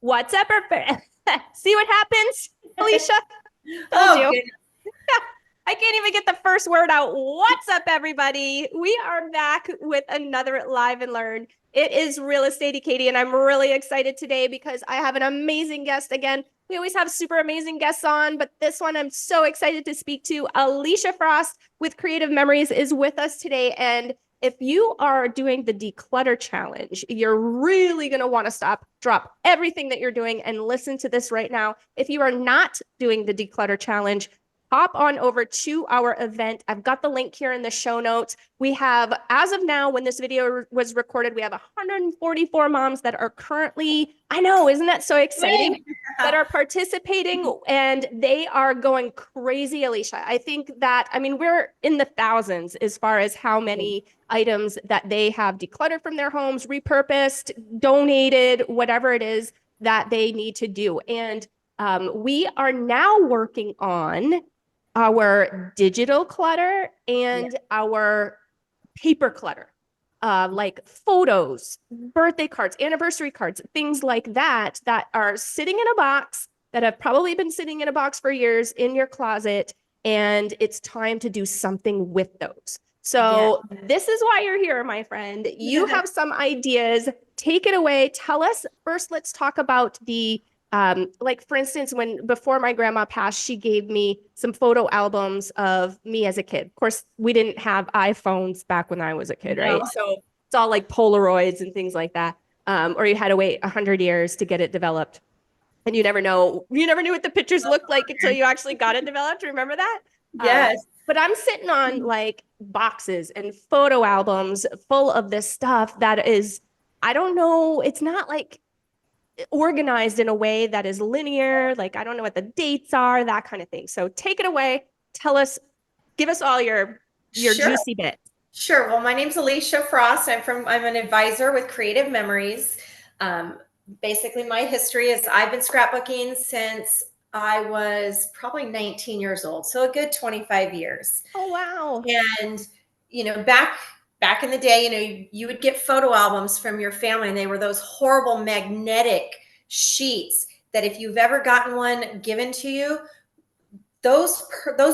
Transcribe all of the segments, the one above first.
What's up, see what happens, Alicia? Told Oh, you. goodness. I can't even get the first word out. What's up, everybody? We are back with another Live and Learn. It is Real Estate Katie, and I'm really excited today because I have an amazing guest again. We always have super amazing guests on, but this one I'm so excited to speak to. Alisha Frost with Creative Memories is with us today. And if you are doing the declutter challenge, you're really going to want to stop, drop everything that you're doing and listen to this right now. If you are not doing the declutter challenge, hop on over to our event. I've got the link here in the show notes. We have, as of now, when this video was recorded, we have 144 moms that are currently, I know, isn't that so exciting? That are participating, and they are going crazy, Alicia. I think that, I mean, we're in the thousands as far as how many items that they have decluttered from their homes, repurposed, donated, whatever it is that they need to do. And we are now working on our digital clutter and our paper clutter, like photos, birthday cards, anniversary cards, things like that, that are sitting in a box, that have probably been sitting in a box for years in your closet. And it's time to do something with those. So this is why you're here, my friend. You have some ideas. Take it away. Tell us first. Let's talk about the like, for instance, when before my grandma passed, she gave me some photo albums of me as a kid. Of course, we didn't have iPhones back when I was a kid, right? No. So it's all like Polaroids and things like that. Or you had to wait 100 years to get it developed. And you never knew what the pictures looked like until you actually got it developed. Remember that? Um, Yes. but I'm sitting on like boxes and photo albums full of this stuff that is, I don't know, it's not like organized in a way that is linear. Like, I don't know what the dates are, that kind of thing. So take it away. Tell us, give us all your Sure. juicy bit. Sure. Well, my name's Alisha Frost. I'm an advisor with Creative Memories. Um, Basically, my history is I've been scrapbooking since I was probably 19 years old, so a good 25 years. Oh, wow. And back in the day, you would get photo albums from your family, and they were those horrible magnetic sheets that if you've ever gotten one given to you, those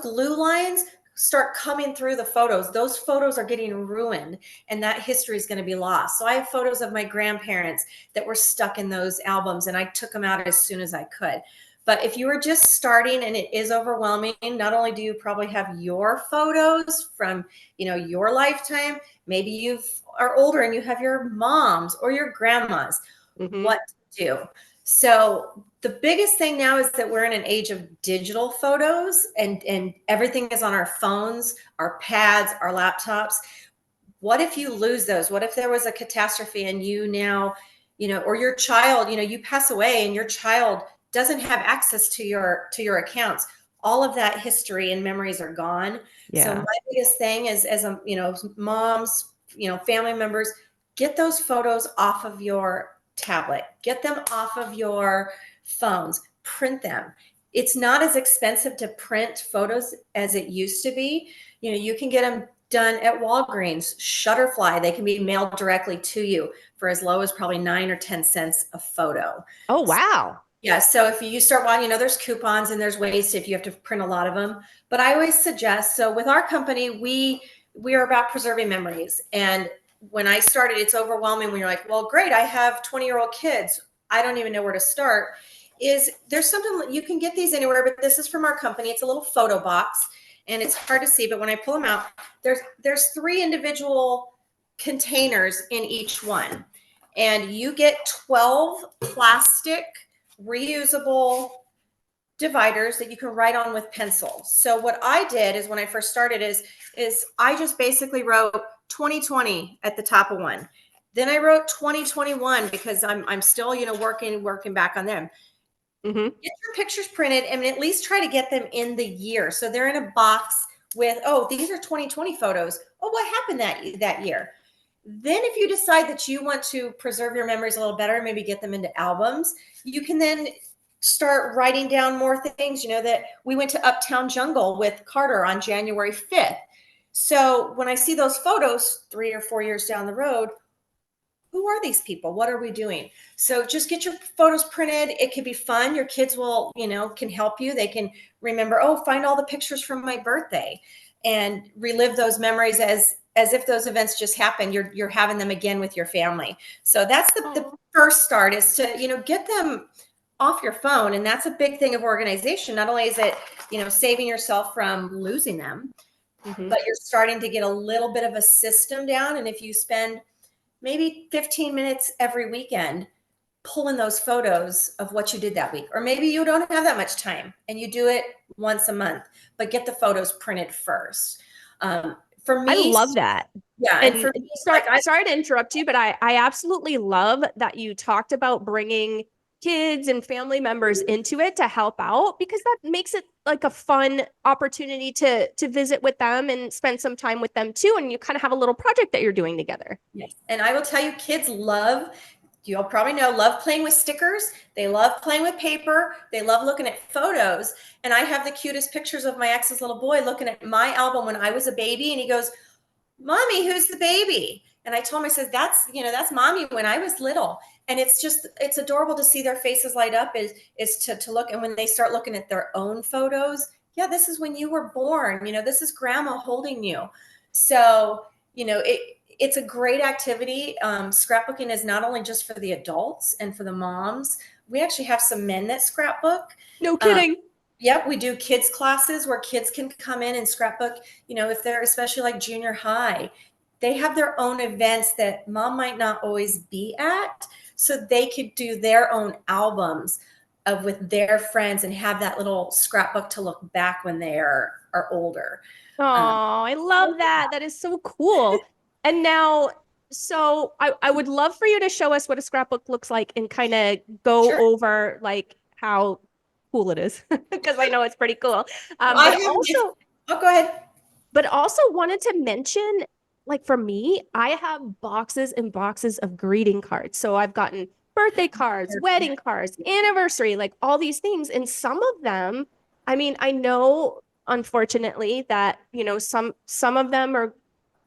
glue lines start coming through the photos. Those photos are getting ruined, and that history is going to be lost. So I have photos of my grandparents that were stuck in those albums, and I took them out as soon as I could. But if you were just starting and it is overwhelming, not only do you probably have your photos from, your lifetime, maybe you are older and you have your mom's or your grandma's. Mm-hmm. What to do? So the biggest thing now is that we're in an age of digital photos, and everything is on our phones, our pads, our laptops. What if you lose those? What if there was a catastrophe and you now, or your child, you pass away and your child doesn't have access to your accounts? All of that history and memories are gone. So Yeah. my biggest thing is, as moms, family members, get those photos off of your tablet, get them off of your phones, print them. It's not as expensive to print photos as it used to be. You can get them done at Walgreens, Shutterfly. They can be mailed directly to you for as low as probably 9 or 10 cents a photo. Oh, wow. Yeah, so if you start wanting, there's coupons and there's ways if you have to print a lot of them. But I always suggest, so with our company, we are about preserving memories. And when I started, it's overwhelming when you're like, well, great, I have 20-year-old kids. I don't even know where to start. There's something, you can get these anywhere, but this is from our company. It's a little photo box and it's hard to see, but when I pull them out, there's 3 individual containers in each one. And you get 12 plastic reusable dividers that you can write on with pencil. So what I did is when I first started is I just basically wrote 2020 at the top of one. Then I wrote 2021 because I'm still, working back on them. Mm-hmm. Get your pictures printed and at least try to get them in the year. So they're in a box with, oh, these are 2020 photos. Oh, what happened that year? Then if you decide that you want to preserve your memories a little better, maybe get them into albums, you can then start writing down more things. That we went to Uptown Jungle with Carter on January 5th. So when I see those photos 3 or 4 years down the road, who are these people? What are we doing? So just get your photos printed. It can be fun. Your kids will, can help you. They can remember, oh, find all the pictures from my birthday and relive those memories as if those events just happened. You're having them again with your family. So that's the first start, is to, get them off your phone. And that's a big thing of organization. Not only is it, saving yourself from losing them, but you're starting to get a little bit of a system down. And if you spend maybe 15 minutes every weekend pulling those photos of what you did that week, or maybe you don't have that much time and you do it once a month, but get the photos printed first. For me, I love that. Yeah. And for me, sorry to interrupt you, but I absolutely love that you talked about bringing kids and family members into it to help out, because that makes it like a fun opportunity to visit with them and spend some time with them too. And you kind of have a little project that you're doing together. Yes. And I will tell you, kids you'll probably love playing with stickers. They love playing with paper. They love looking at photos. And I have the cutest pictures of my ex's little boy looking at my album when I was a baby. And he goes, "Mommy, who's the baby?" And I told him, I said, that's Mommy when I was little. And it's adorable to see their faces light up is to look. And when they start looking at their own photos, yeah, this is when you were born, this is grandma holding you. So, it's a great activity. Scrapbooking is not only just for the adults and for the moms. We actually have some men that scrapbook. No kidding. Yep, we do kids classes where kids can come in and scrapbook, if they're especially like junior high. They have their own events that mom might not always be at, so they could do their own albums with their friends and have that little scrapbook to look back when they are older. Oh, I love that. That is so cool. And now, so I would love for you to show us what a scrapbook looks like and kind of go over like how cool it is, because I know it's pretty cool. Oh, go ahead. But also wanted to mention, like for me, I have boxes and boxes of greeting cards. So I've gotten birthday cards, wedding cards, anniversary, like all these things. And some of them, I mean, I know unfortunately that, some of them are,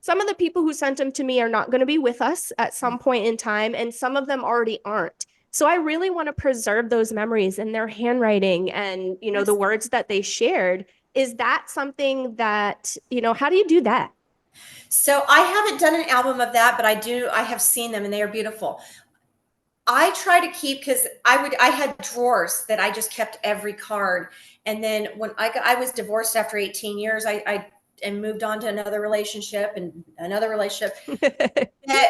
some of the people who sent them to me are not going to be with us at some point in time, and some of them already aren't. So I really want to preserve those memories and their handwriting and, the words that they shared. Is that something that, how do you do that? So I haven't done an album of that, but I have seen them and they are beautiful. I try to keep, because I had drawers that I just kept every card. And then when I was divorced after 18 years, I moved on to another relationship and another relationship. That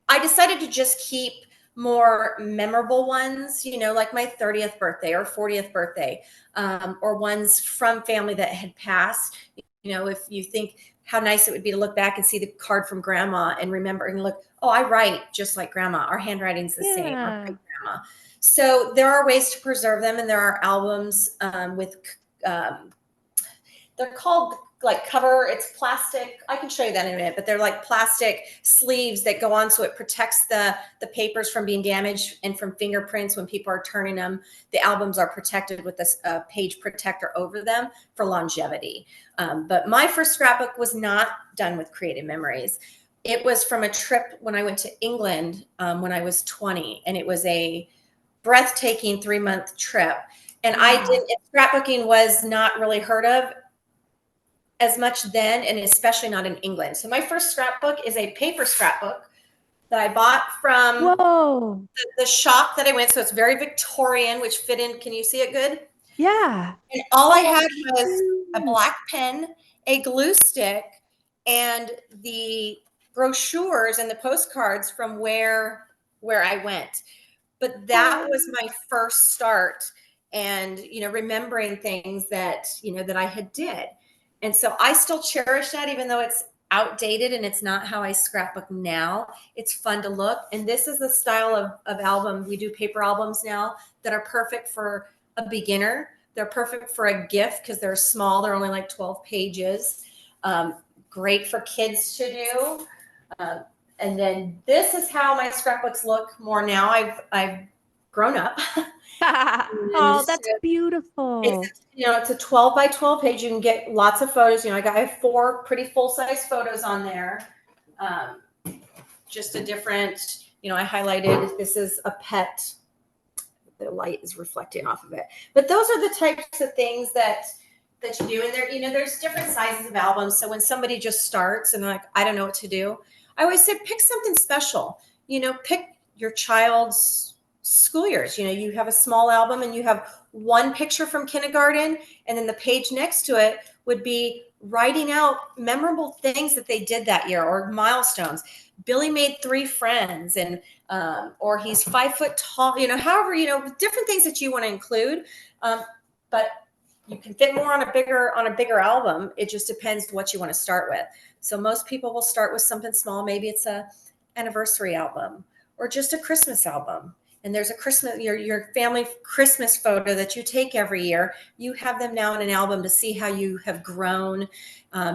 I decided to just keep more memorable ones, like my 30th birthday or 40th birthday, or ones from family that had passed. If you think how nice it would be to look back and see the card from grandma and remember and look, oh, I write just like grandma. Our handwriting's the same. Our grandma. So there are ways to preserve them, and there are albums with they're called like cover. It's plastic. I can show you that in a minute, but they're like plastic sleeves that go on so it protects the papers from being damaged and from fingerprints when people are turning them. The albums are protected with this page protector over them for longevity. But my first scrapbook was not done with creative memories. It was from a trip when I went to England when I was 20, and it was a breathtaking 3-month trip. And scrapbooking was not really heard of as much then, and especially not in England. So my first scrapbook is a paper scrapbook that I bought from the shop that I went. So it's very Victorian, which fit in. Can you see it good? Yeah. And all I had was a black pen, a glue stick, and the brochures and the postcards from where I went. But that was my first start, and remembering things that that I had did. And so I still cherish that, even though it's outdated and it's not how I scrapbook now. It's fun to look. And this is the style of album. We do paper albums now that are perfect for a beginner. They're perfect for a gift because they're small. They're only like 12 pages. Great for kids to do. And then this is how my scrapbooks look more now. I've grown up. Oh, that's beautiful. It's a 12 by 12 page. You can get lots of photos. I have 4 pretty full-size photos on there. Just a different, I highlighted, this is a pet. The light is reflecting off of it. But those are the types of things that you do. And there, there's different sizes of albums. So when somebody just starts and they're like, I don't know what to do, I always say, pick something special. Pick your child's school years. You have a small album and you have one picture from kindergarten, and then the page next to it would be writing out memorable things that they did that year or milestones. Billy made 3 friends, and or he's 5 foot tall. However, different things that you want to include. But you can fit more on a bigger album. It just depends what you want to start with. So most people will start with something small. Maybe it's a anniversary album or just a Christmas album. And there's a Christmas, your family Christmas photo that you take every year. You have them now in an album to see how you have grown.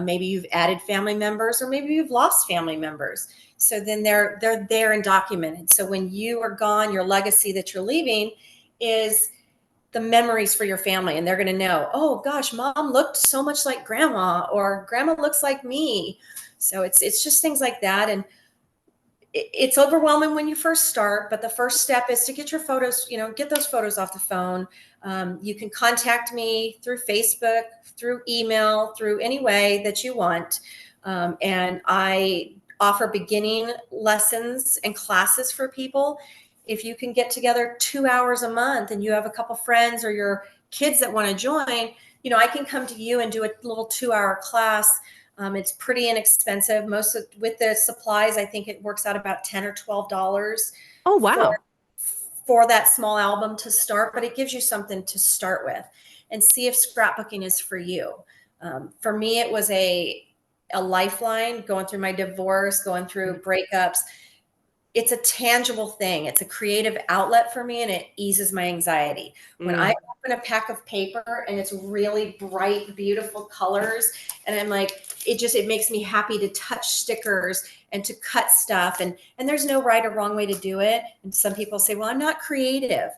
Maybe you've added family members, or maybe you've lost family members. So then they're there and documented. So when you are gone, your legacy that you're leaving is the memories for your family. And they're going to know, oh gosh, mom looked so much like grandma, or grandma looks like me. So it's just things like that. And it's overwhelming when you first start, but the first step is to get your photos, get those photos off the phone. You can contact me through Facebook, through email, through any way that you want. And I offer beginning lessons and classes for people. If you can get together 2 hours a month and you have a couple friends or your kids that want to join, I can come to you and do a little 2-hour class. It's pretty inexpensive. With the supplies, I think it works out about $10 or $12. Oh, wow. For that small album to start, but it gives you something to start with and see if scrapbooking is for you. For me, it was a lifeline going through my divorce, going through breakups. It's a tangible thing. It's a creative outlet for me, and it eases my anxiety. When I open a pack of paper and it's really bright, beautiful colors, and I'm like, it makes me happy to touch stickers and to cut stuff. And there's no right or wrong way to do it. And some people say, well, I'm not creative.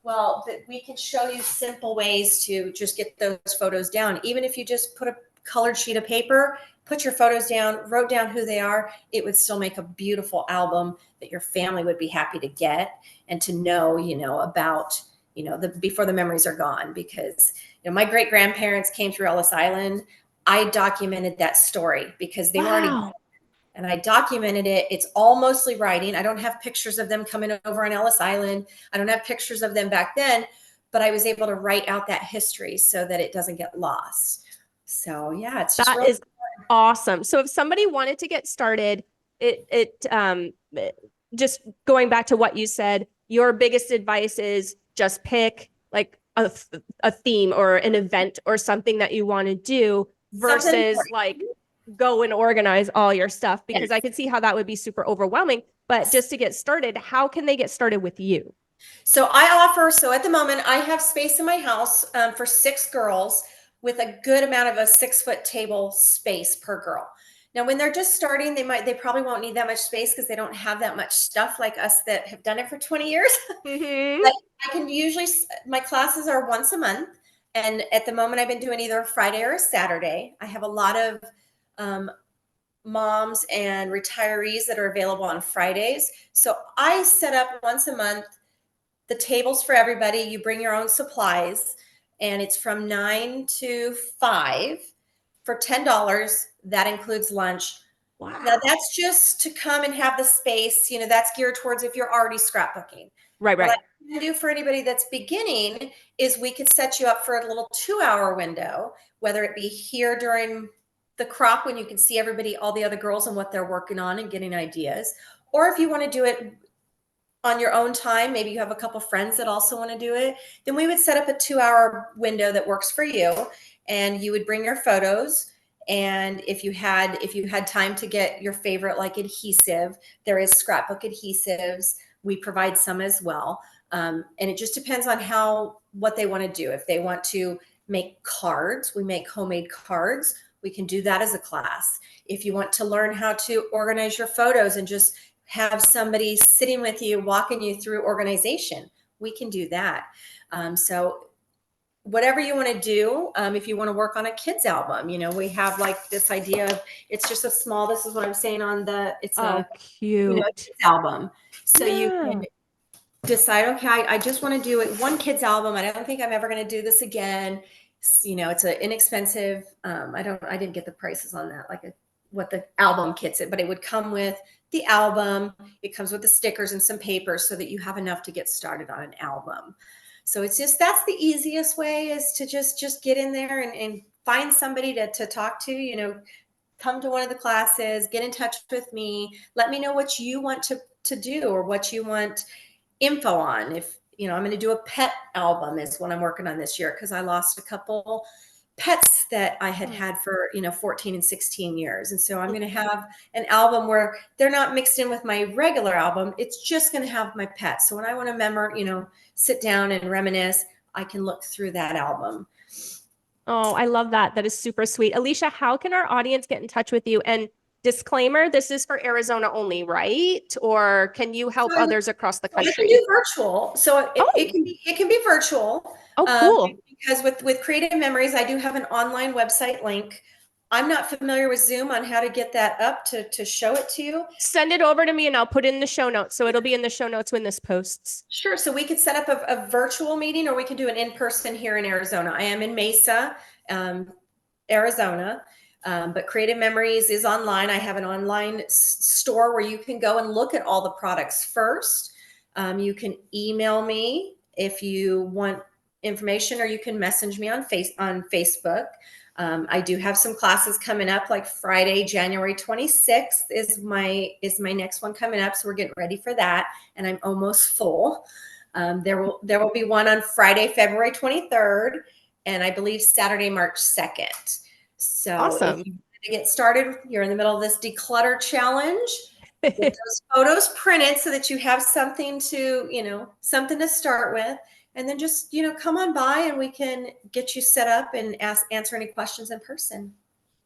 Well, we can show you simple ways to just get those photos down. Even if you just put a colored sheet of paper, put your photos down, wrote down who they are, it would still make a beautiful album that your family would be happy to get and to know, about, before the memories are gone. Because, my great grandparents came through Ellis Island. I documented that story because they were already, and I documented it. It's all mostly writing. I don't have pictures of them coming over on Ellis Island. I don't have pictures of them back then, but I was able to write out that history so that it doesn't get lost. So yeah, it's just that is awesome. So if somebody wanted to get started, just going back to what you said, your biggest advice is just pick like a theme or an event or something that you want to do versus like go and organize all your stuff, because I could see how that would be super overwhelming. But just to get started, how can they get started with you? So at the moment, I have space in my house for 6 girls with a good amount of a 6-foot table space per girl. Now, when they're just starting, they probably won't need that much space because they don't have that much stuff like us that have done it for 20 years. Like I can usually, my classes are once a month. And at the moment, I've been doing either a Friday or a Saturday. I have a lot of moms and retirees that are available on Fridays. So I set up once a month the tables for everybody. You bring your own supplies, and it's from 9 to 5 for $10. That includes lunch. Wow. Now that's just to come and have the space. That's geared towards if you're already scrapbooking. Right. What I can do for anybody that's beginning is we could set you up for a little 2-hour window, whether it be here during the crop when you can see everybody, all the other girls and what they're working on and getting ideas. Or if you want to do it on your own time, maybe you have a couple friends that also want to do it, then we would set up a 2-hour window that works for you. And you would bring your photos. And if you had time to get your favorite, like adhesive, there is scrapbook adhesives. We provide some as well. And it just depends on what they want to do. If they want to make cards, we make homemade cards. We can do that as a class. If you want to learn how to organize your photos and just have somebody sitting with you, walking you through organization, we can do that. So whatever you want to do. If you want to work on a kid's album, we have like this idea of, it's just a small, this is what I'm saying on it's a cute. kid's album. So you Yeah. can decide, okay, I just want to do it one kid's album. I don't think I'm ever going to do this again. It's an inexpensive. I didn't get the prices on that, like what the album kits it, but it would come with the album. It comes with the stickers and some papers so that you have enough to get started on an album. So it's just, that's the easiest way, is to just get in there and find somebody to talk to, come to one of the classes, get in touch with me, let me know what you want to do, or what you want info on. If I'm going to do a pet album is what I'm working on this year, because I lost a couple pets that I had for 14 and 16 years, and so I'm going to have an album where they're not mixed in with my regular album. It's just going to have my pets. So when I want to sit down and reminisce, I can look through that album. Oh, I love that. That is super sweet. Alisha, how can our audience get in touch with you? And disclaimer, this is for Arizona only, right? Or can you help others across the country? I can do virtual. So it can be virtual. Oh, cool. Because with Creative Memories, I do have an online website link. I'm not familiar with Zoom on how to get that up to show it to you. Send it over to me and I'll put it in the show notes. So it'll be in the show notes when this posts. Sure. So we could set up a virtual meeting, or we can do an in-person here in Arizona. I am in Mesa, Arizona. But Creative Memories is online. I have an online store where you can go and look at all the products first. You can email me if you want information, or you can message me on Facebook. I do have some classes coming up, like Friday, January 26th is my next one coming up. So we're getting ready for that, and I'm almost full. There will be one on Friday, February 23rd, and I believe Saturday, March 2nd. So awesome. If you want to get started, you're in the middle of this declutter challenge. Get those photos printed so that you have something to start with. And then just, come on by and we can get you set up and answer any questions in person.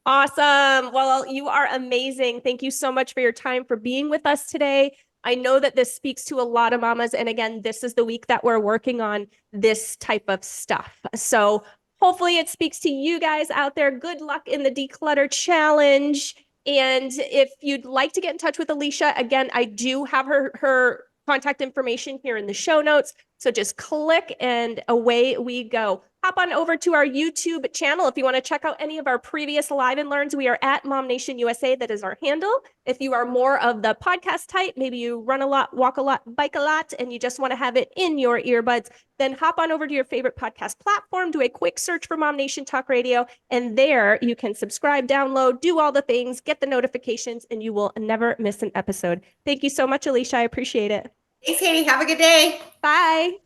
Awesome. Well, you are amazing. Thank you so much for your time, for being with us today. I know that this speaks to a lot of mamas. And again, this is the week that we're working on this type of stuff. So hopefully it speaks to you guys out there. Good luck in the declutter challenge. And if you'd like to get in touch with Alisha, again, I do have her contact information here in the show notes. So just click and away we go. Hop on over to our YouTube channel if you want to check out any of our previous live and learns. We are at MOMnation USA. That is our handle. If you are more of the podcast type, maybe you run a lot, walk a lot, bike a lot, and you just want to have it in your earbuds, then hop on over to your favorite podcast platform, do a quick search for MOMnation Talk Radio, and there you can subscribe, download, do all the things, get the notifications, and you will never miss an episode. Thank you so much, Alisha. I appreciate it. Thanks, Katie. Have a good day. Bye.